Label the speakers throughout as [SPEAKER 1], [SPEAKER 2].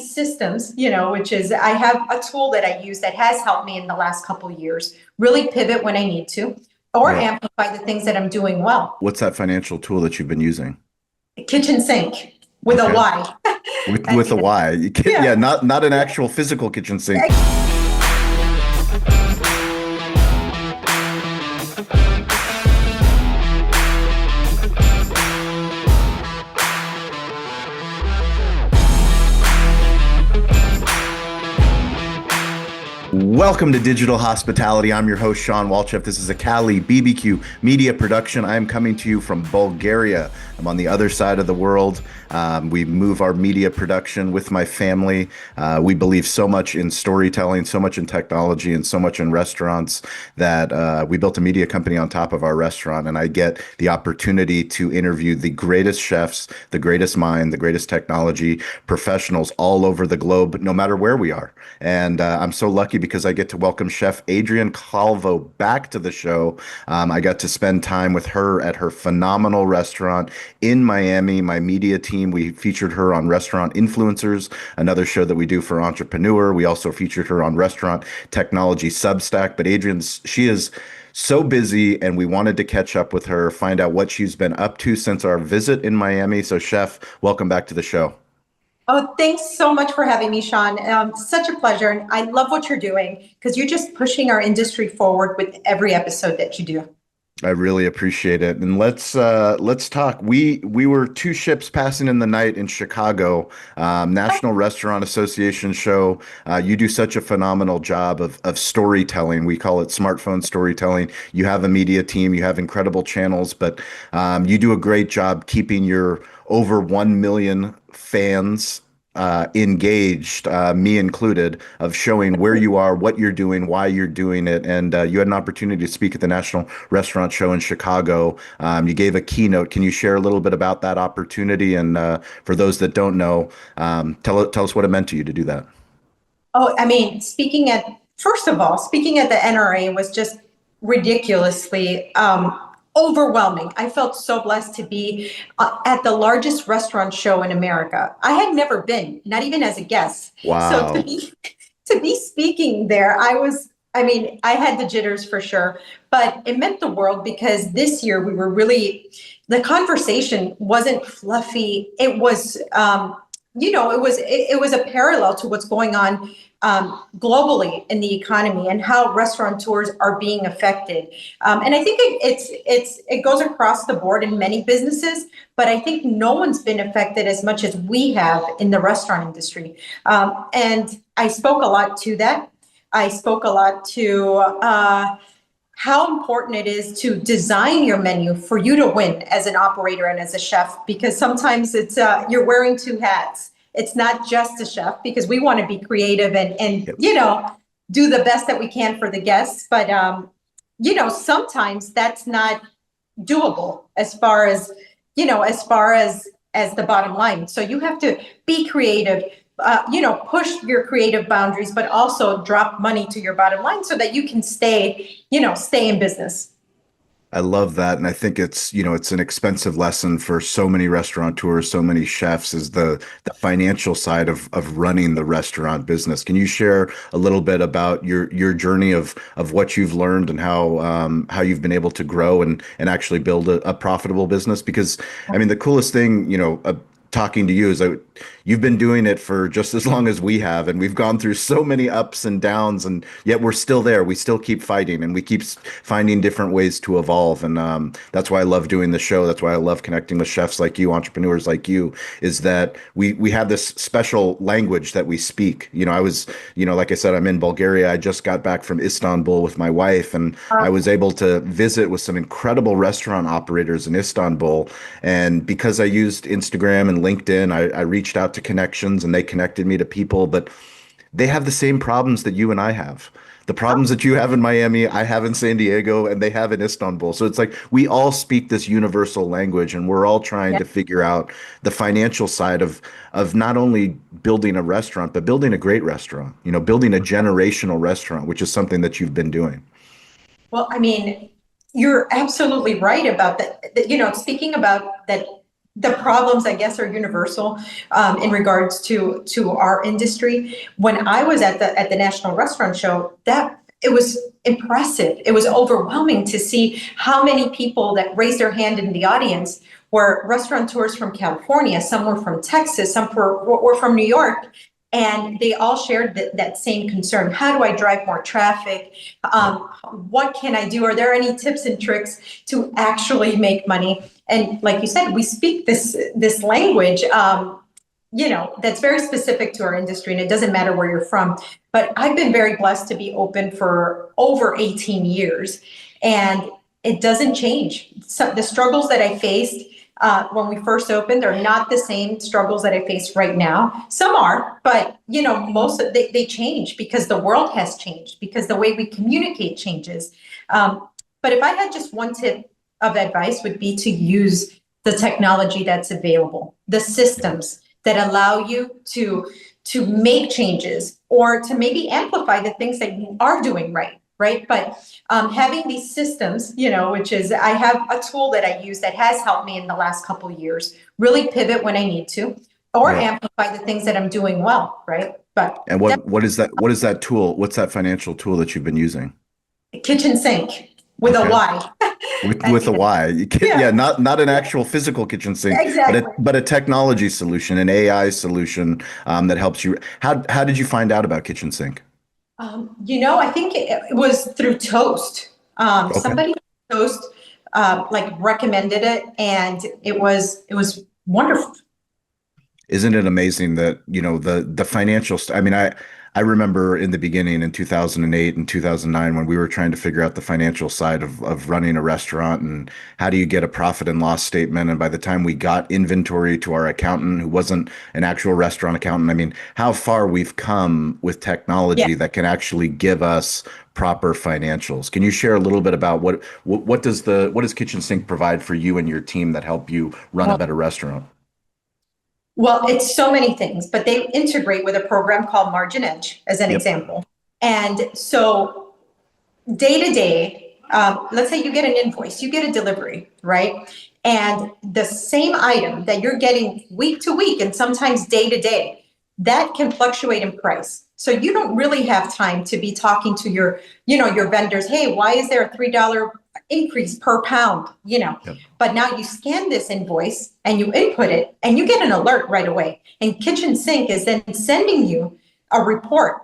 [SPEAKER 1] systems, which is I have a tool that I use that has helped me in the last couple of years really pivot when I need to or
[SPEAKER 2] Yeah.
[SPEAKER 1] amplify the things that I'm doing well.
[SPEAKER 2] What's that financial tool that you've been using?
[SPEAKER 1] KitchenSync with a
[SPEAKER 2] Okay.
[SPEAKER 1] Y at
[SPEAKER 2] With
[SPEAKER 1] the
[SPEAKER 2] a
[SPEAKER 1] end.
[SPEAKER 2] Y.
[SPEAKER 1] Yeah.
[SPEAKER 2] Yeah, not an
[SPEAKER 1] Yeah.
[SPEAKER 2] actual physical kitchen sink. Welcome to Digital Hospitality. I'm your host, Sean Walchef. This is a Cali BBQ media production. I am coming to you from Bulgaria. I'm on the other side of the world. We move our media production with my family. We believe so much in storytelling, so much in technology, and so much in restaurants that we built a media company on top of our restaurant. And I get the opportunity to interview the greatest chefs, the greatest mind, the greatest technology professionals all over the globe, no matter where we are. And I'm so lucky because I get to welcome Chef Adrianne Calvo back to the show. I got to spend time with her at her phenomenal restaurant in Miami. My media team, we featured her on Restaurant Influencers, another show that we do for Entrepreneur. We also featured her on Restaurant Technology Substack. But she is so busy, and we wanted to catch up with her, find out what she's been up to since our visit in Miami. So, Chef, welcome back to the show.
[SPEAKER 1] Oh, thanks so much for having me, Sean. Such a pleasure. And I love what you're doing because you're just pushing our industry forward with every episode that you do.
[SPEAKER 2] I really appreciate it. And let's talk. We were two ships passing in the night in Chicago, National Restaurant Association show. You do such a phenomenal job of storytelling. We call it smartphone storytelling. You have a media team, you have incredible channels, but you do a great job keeping your over 1 million fans engaged, me included, of showing where you are, what you're doing, why you're doing it. And you had an opportunity to speak at the National Restaurant Show in Chicago. You gave a keynote. Can you share a little bit about that opportunity? And for those that don't know, tell us what it meant to you to do that.
[SPEAKER 1] Oh, I mean, first of all, speaking at the NRA was just ridiculously overwhelming. I felt so blessed to be at the largest restaurant show in America. I had never been, not even as a guest. So to
[SPEAKER 2] Wow.
[SPEAKER 1] be to be speaking there, I had the jitters for sure, but it meant the world because this year we were really, the conversation wasn't fluffy. It was, it was a parallel to what's going on globally in the economy and how restaurateurs are being affected. And I think it goes across the board in many businesses, but I think no one's been affected as much as we have in the restaurant industry. And I spoke a lot to that. I spoke a lot to how important it is to design your menu for you to win as an operator and as a chef, because sometimes it's you're wearing two hats. It's not just a chef because we want to be creative and
[SPEAKER 2] Yep.
[SPEAKER 1] do the best that we can for the guests. But sometimes that's not doable as the bottom line. So you have to be creative, push your creative boundaries, but also drop money to your bottom line so that you can stay in business.
[SPEAKER 2] I love that. And I think it's an expensive lesson for so many restaurateurs, so many chefs is the financial side of running the restaurant business. Can you share a little bit about your journey of what you've learned and how you've been able to grow and actually build a profitable business? Because I mean, the coolest thing, talking to you is you've been doing it for just as long as we have, and we've gone through so many ups and downs, and yet we're still there. We still keep fighting, and we keep finding different ways to evolve. And that's why I love doing the show. That's why I love connecting with chefs like you, entrepreneurs like you, is that we have this special language that we speak. I was, like I said, I'm in Bulgaria. I just got back from Istanbul with my wife, and I was able to visit with some incredible restaurant operators in Istanbul. And because I used Instagram and LinkedIn, I reached out to connections, and they connected me to people, but they have the same problems that you and I have. The problems that you have in Miami, I have in San Diego, and they have in Istanbul. So it's like we all speak this universal language, and we're all trying
[SPEAKER 1] Yeah.
[SPEAKER 2] to figure out the financial side of not only building a restaurant, but building a great restaurant, building a generational restaurant, which is something that you've been doing.
[SPEAKER 1] Well, I mean, you're absolutely right about that. Speaking about that the problems, I guess, are universal in regards to our industry. When I was at the National Restaurant Show, that it was impressive. It was overwhelming to see how many people that raised their hand in the audience were restaurateurs from California, some were from Texas, were from New York, and they all shared that same concern. How do I drive more traffic? What can I do? Are there any tips and tricks to actually make money? And like you said, we speak this language, that's very specific to our industry, and it doesn't matter where you're from. But I've been very blessed to be open for over 18 years, and it doesn't change. So the struggles that I faced when we first opened are not the same struggles that I face right now. Some are, but most of they change because the world has changed, because the way we communicate changes. But if I had just one tip of advice, would be to use the technology that's available, the systems that allow you to make changes or to maybe amplify the things that you are doing right? But having these systems, which is, I have a tool that I use that has helped me in the last couple of years, really pivot when I need to, or amplify the things that I'm doing well, right? But
[SPEAKER 2] And what is that? What is that tool? What's that financial tool that you've been using?
[SPEAKER 1] KitchenSync with a
[SPEAKER 2] Okay.
[SPEAKER 1] Y.
[SPEAKER 2] With a Y. Yeah, not an actual physical kitchen sink,
[SPEAKER 1] Exactly.
[SPEAKER 2] but a technology solution, an AI solution that helps you. How did you find out about kitchen sink?
[SPEAKER 1] I think it was through Toast.
[SPEAKER 2] Okay.
[SPEAKER 1] Somebody at Toast like recommended it, and it was wonderful.
[SPEAKER 2] Isn't it amazing that, the financial I mean, I remember in the beginning in 2008 and 2009 when we were trying to figure out the financial side of running a restaurant and how do you get a profit and loss statement. And by the time we got inventory to our accountant, who wasn't an actual restaurant accountant, I mean, how far we've come with
[SPEAKER 1] Yeah.
[SPEAKER 2] technology that can actually give us proper financials. Can you share a little bit about what does Kitchen Sink provide for you and your team that help you run a
[SPEAKER 1] Well,
[SPEAKER 2] better restaurant?
[SPEAKER 1] well, it's so many things, but they integrate with a program called Margin Edge as an
[SPEAKER 2] Yep.
[SPEAKER 1] example. And so day to day, let's say you get an invoice, you get a delivery, right? And the same item that you're getting week to week and sometimes day to day, that can fluctuate in price. So you don't really have time to be talking to your vendors. Hey, why is there a $3 increase per pound?
[SPEAKER 2] Yep.
[SPEAKER 1] But now you scan this invoice and you input it and you get an alert right away. And Kitchen Sink is then sending you a report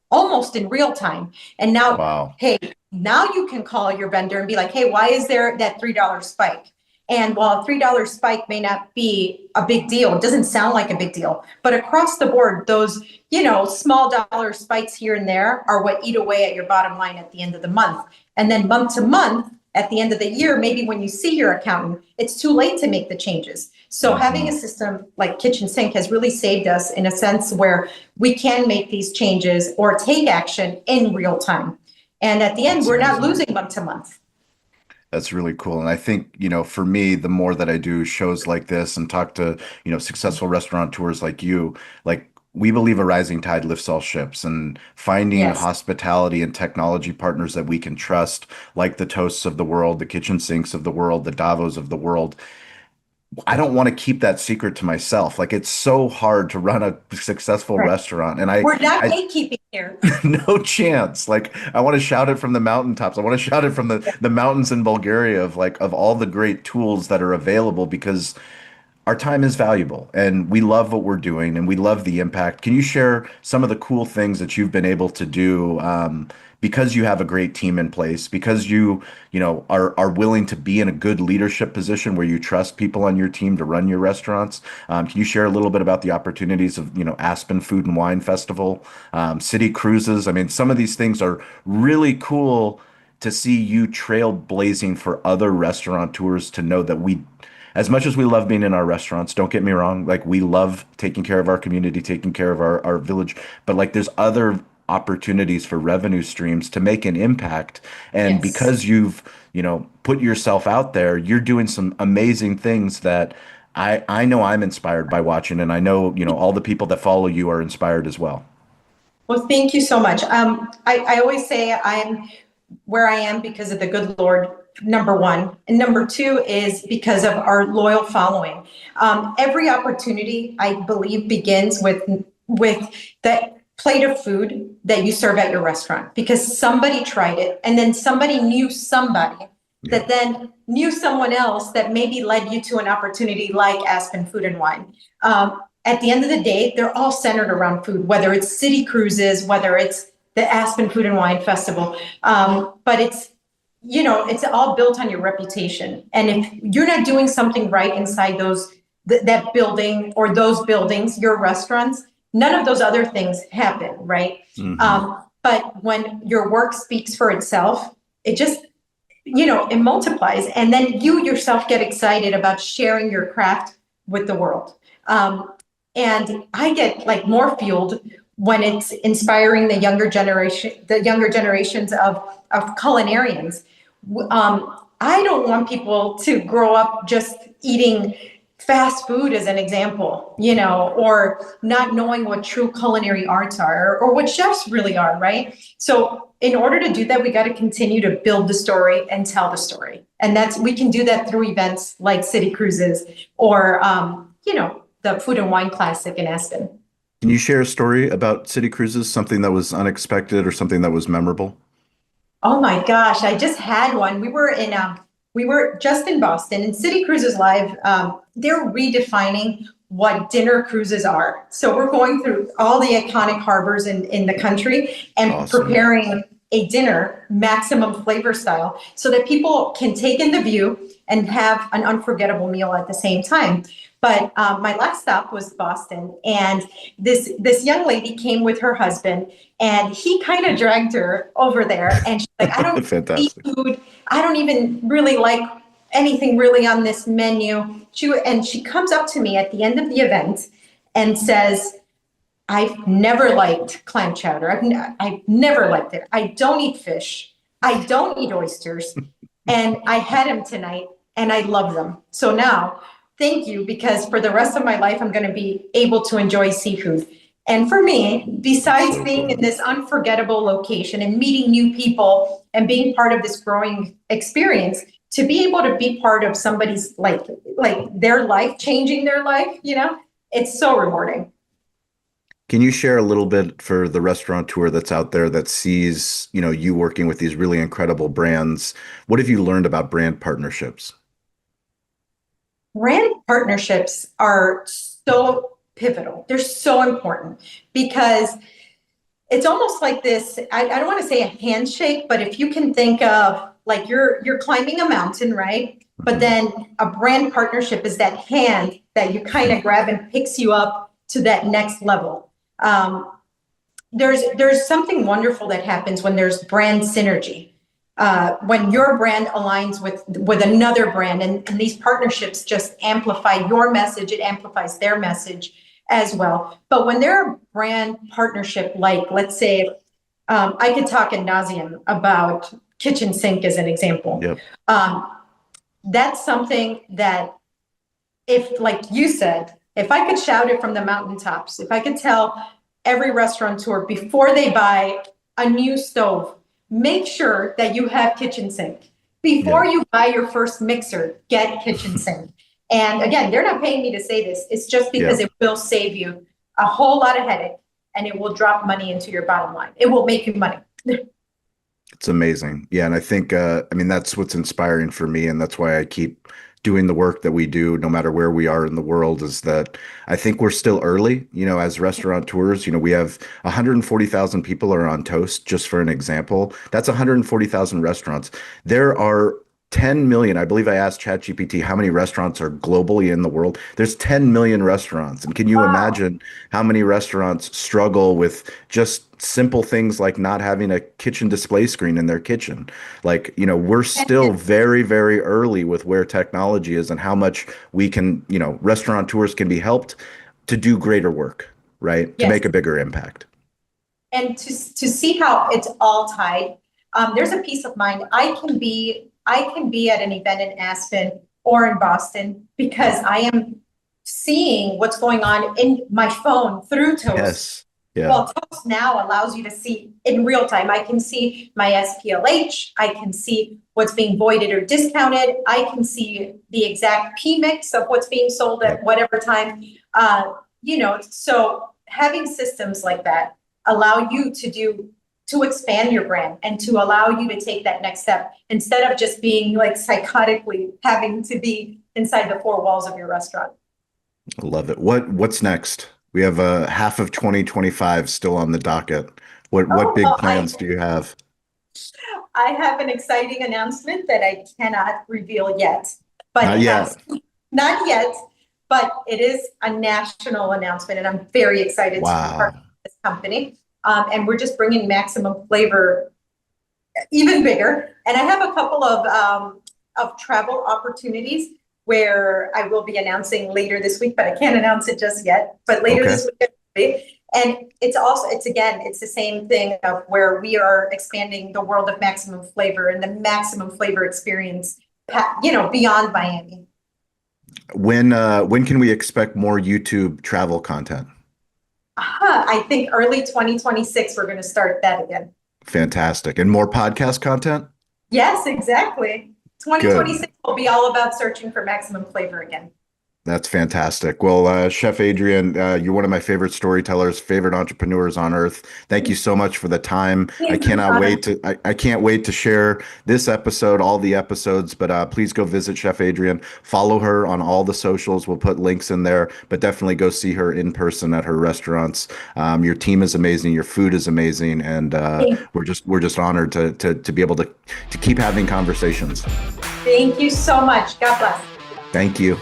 [SPEAKER 1] almost in real time. And now,
[SPEAKER 2] Wow.
[SPEAKER 1] hey, now you can call your vendor and be like, hey, why is there that $3 spike? And while a $3 spike may not be a big deal, it doesn't sound like a big deal, but across the board, those, small dollar spikes here and there are what eat away at your bottom line at the end of the month. And then month to month, at the end of the year, maybe when you see your accountant, it's too late to make the changes. So having a system like Kitchen Sink has really saved us in a sense where we can make these changes or take action in real time. And at the end,
[SPEAKER 2] That's
[SPEAKER 1] we're not
[SPEAKER 2] amazing.
[SPEAKER 1] losing month to month.
[SPEAKER 2] That's really cool. And I think, for me, the more that I do shows like this and talk to, successful restaurateurs like you, like we believe a rising tide lifts all ships and finding
[SPEAKER 1] Yes.
[SPEAKER 2] hospitality and technology partners that we can trust, like the Toasts of the world, the Kitchen Sinks of the world, the Davos of the world. I don't want to keep that secret to myself. Like it's so hard to run a successful
[SPEAKER 1] Right.
[SPEAKER 2] restaurant. And
[SPEAKER 1] We're not
[SPEAKER 2] I
[SPEAKER 1] gatekeeping here.
[SPEAKER 2] no chance. Like I want to shout it from the mountaintops. I want to shout it from the mountains in Bulgaria of all the great tools that are available because our time is valuable and we love what we're doing and we love the impact. Can you share some of the cool things that you've been able to do because you have a great team in place, because are willing to be in a good leadership position where you trust people on your team to run your restaurants? Can you share a little bit about the opportunities of Aspen Food and Wine Festival, city cruises? I mean, some of these things are really cool to see you trailblazing for other restaurateurs to know that we as much as we love being in our restaurants, don't get me wrong, like we love taking care of our community, taking care of our village, but like there's other opportunities for revenue streams to make an impact. And
[SPEAKER 1] Yes.
[SPEAKER 2] because you've, put yourself out there, you're doing some amazing things that I know I'm inspired by watching, and I know, all the people that follow you are inspired as well.
[SPEAKER 1] Well, thank you so much. I always say I'm where I am because of the good Lord number one. And number two is because of our loyal following. Every opportunity, I believe, begins with that plate of food that you serve at your restaurant, because somebody tried it, and then somebody knew somebody that then knew someone else that maybe led you to an opportunity like Aspen Food and Wine. At the end of the day, they're all centered around food, whether it's city cruises, whether it's the Aspen Food and Wine Festival. But it's, it's all built on your reputation. And if you're not doing something right inside that building or those buildings, your restaurants, none of those other things happen, right? But when your work speaks for itself, it just, it multiplies. And then you yourself get excited about sharing your craft with the world. And I get like more fueled when it's inspiring the younger generations of culinarians. I don't want people to grow up just eating fast food, as an example, or not knowing what true culinary arts are, or what chefs really are, right? So in order to do that, we got to continue to build the story and tell the story. And we can do that through events like City Cruises or, the Food and Wine Classic in Aspen.
[SPEAKER 2] Can you share a story about City Cruises, something that was unexpected or something that was memorable?
[SPEAKER 1] Oh my gosh, I just had one. We were just in Boston, and City Cruises Live, they're redefining what dinner cruises are. So we're going through all the iconic harbors in the country and preparing a dinner, maximum flavor style, so that people can take in the view and have an unforgettable meal at the same time. But my last stop was Boston, and this young lady came with her husband, and he kind of dragged her over there, and she's like, I don't eat food. I don't even really like anything really on this menu. She comes up to me at the end of the event and says, I've never liked clam chowder. I've never liked it. I don't eat fish. I don't eat oysters. And I had them tonight, and I love them. So now, thank you, because for the rest of my life, I'm going to be able to enjoy seafood. And for me, besides being in this unforgettable location and meeting new people and being part of this growing experience, to be able to be part of somebody's like their life, changing their life, it's so rewarding.
[SPEAKER 2] Can you share a little bit for the restaurateur that's out there that sees, you working with these really incredible brands? What have you learned about brand partnerships?
[SPEAKER 1] Brand partnerships are so pivotal. They're so important because it's almost like this, I don't want to say a handshake, but if you can think of like you're climbing a mountain, right? But then a brand partnership is that hand that you kind of grab and picks you up to that next level. There's something wonderful that happens when there's brand synergy. When your brand aligns with another brand, and these partnerships just amplify your message, it amplifies their message as well. But when they're a brand partnership, like let's say, I could talk ad nauseum about KitchenSync as an example.
[SPEAKER 2] Yep.
[SPEAKER 1] That's something that, if, like you said, if I could shout it from the mountaintops, if I could tell every restaurateur before they buy a new stove, make sure that you have KitchenSync. Before you buy your first mixer, get KitchenSync. And again, they're not paying me to say this. It's just because it will save you a whole lot of headache, and it will drop money into your bottom line. It will make you money.
[SPEAKER 2] It's amazing. Yeah. And I think, that's what's inspiring for me. And that's why I keep doing the work that we do, no matter where we are in the world, is that I think we're still early, as restaurateurs. We have 140,000 people are on Toast, just for an example. That's 140,000 restaurants. There are 10 million. I believe I asked ChatGPT how many restaurants are globally in the world. There's 10 million restaurants. And can you imagine how many restaurants struggle with just simple things like not having a kitchen display screen in their kitchen? Like, we're still very, very early with where technology is and how much we can, restaurateurs can be helped to do greater work, right? To make a bigger impact.
[SPEAKER 1] And to see how it's all tied, there's a peace of mind. I can be at an event in Aspen or in Boston because I am seeing what's going on in my phone through Toast.
[SPEAKER 2] Yeah.
[SPEAKER 1] Well, Toast now allows you to see in real time. I can see my SPLH. I can see what's being voided or discounted. I can see the exact P mix of what's being sold at
[SPEAKER 2] Yep.
[SPEAKER 1] whatever time. So having systems like that allow you to expand your brand and to allow you to take that next step instead of just being like psychotically having to be inside the four walls of your restaurant.
[SPEAKER 2] I love it. What's next? We have a half of 2025 still on the docket. What
[SPEAKER 1] Oh,
[SPEAKER 2] big
[SPEAKER 1] well,
[SPEAKER 2] plans do you have?
[SPEAKER 1] I have an exciting announcement that I cannot reveal yet, but
[SPEAKER 2] Not yet.
[SPEAKER 1] not yet, but it is a national announcement, and I'm very excited to be part
[SPEAKER 2] Wow.
[SPEAKER 1] of this company. And we're just bringing maximum flavor even bigger. And I have a couple of travel opportunities where I will be announcing later this week, but I can't announce it just yet. But later
[SPEAKER 2] Okay.
[SPEAKER 1] this week, and it's the same thing of where we are expanding the world of maximum flavor and the maximum flavor experience, beyond Miami.
[SPEAKER 2] When can we expect more YouTube travel content?
[SPEAKER 1] I think early 2026, we're going to start that again.
[SPEAKER 2] Fantastic. And more podcast content?
[SPEAKER 1] Yes, exactly.
[SPEAKER 2] Good.
[SPEAKER 1] 2026 will be all about searching for maximum flavor again.
[SPEAKER 2] That's fantastic. Well, Chef Adrianne, you're one of my favorite storytellers, favorite entrepreneurs on earth. Thank you so much for the time. I can't wait to share this episode, all the episodes, but please go visit Chef Adrianne. Follow her on all the socials. We'll put links in there, but definitely go see her in person at her restaurants. Your team is amazing. Your food is amazing. And we're just honored to be able to keep having conversations.
[SPEAKER 1] Thank you so much. God bless.
[SPEAKER 2] Thank you.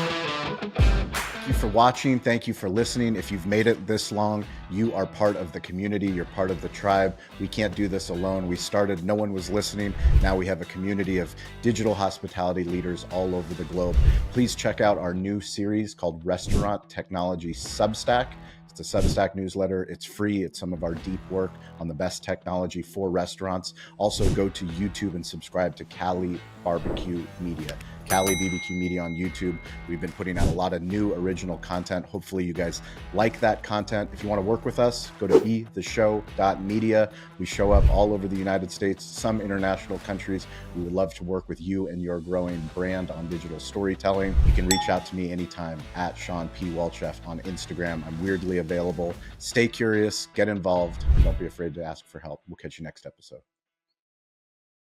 [SPEAKER 2] Thank you for watching. Thank you for listening. If you've made it this long, you are part of the community. You're part of the tribe. We can't do this alone. We started, no one was listening. Now we have a community of digital hospitality leaders all over the globe. Please check out our new series called Restaurant Technology Substack. It's a Substack newsletter. It's free. It's some of our deep work on the best technology for restaurants. Also, go to YouTube and subscribe to Cali Barbecue Media. Cali BBQ Media on YouTube. We've been putting out a lot of new original content. Hopefully you guys like that content. If you want to work with us, go to betheshow.media. We show up all over the United States, some international countries. We would love to work with you and your growing brand on digital storytelling. You can reach out to me anytime at Sean P. Welchef on Instagram. I'm weirdly available. Stay curious, get involved, and don't be afraid to ask for help. We'll catch you next episode.